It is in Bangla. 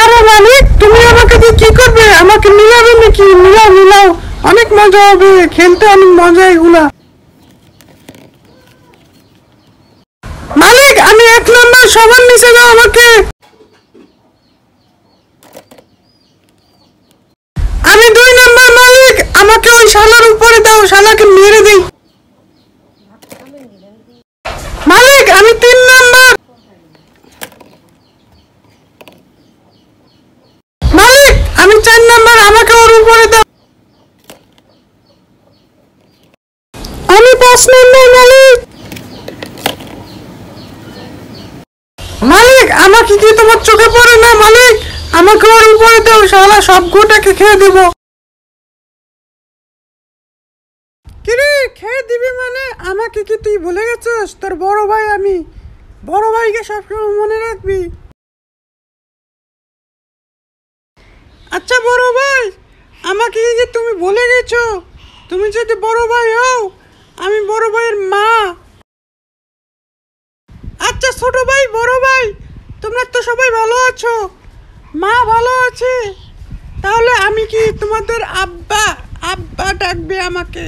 আরে মালিক, তুমি আমাকে দিয়ে কি করবে? আমাকে মিলাবে নাকি? মিলাও মিলাও, অনেক মজা হবে, খেলতে অনেক মজা এগুলা। মালিক, আমি 1 নম্বর, সবার নিচে দাও আমাকে। আমি 2 নম্বর মালিক, আমাকে ওই শালার উপরে দাও, শালাকে মেরে দেই। মালিক, আমি 3 নম্বর। মালিক, আমি 4 নম্বর, আমাকে ওর উপরে দাও। আমি 5 নম্বর মালিক। মালিক, আমাকে কি তোমার চোখে পড়ে না মালিক? আমাকে ওর উপরে দাও, শালা সব গোটাকে খেয়ে দেব। কিরে, খেয়ে দিবি মানে? আমাকে কি তুই ভুলে গেছিস? তোর বড় ভাই আমি, বড় ভাইকে সবসময় মনে রাখবি। আচ্ছা বড় ভাই, আমাকে কি তুমি ভুলে গেছো? তুমি যদি বড় ভাই হও, আমি বড় ভাইয়ের মা। আচ্ছা ছোট ভাই, বড় ভাই, তোমরা তো সবাই ভালো আছো? মা ভালো আছে? তাহলে আমি কি তোমাদের আব্বা? আব্বা ডাকবে আমাকে।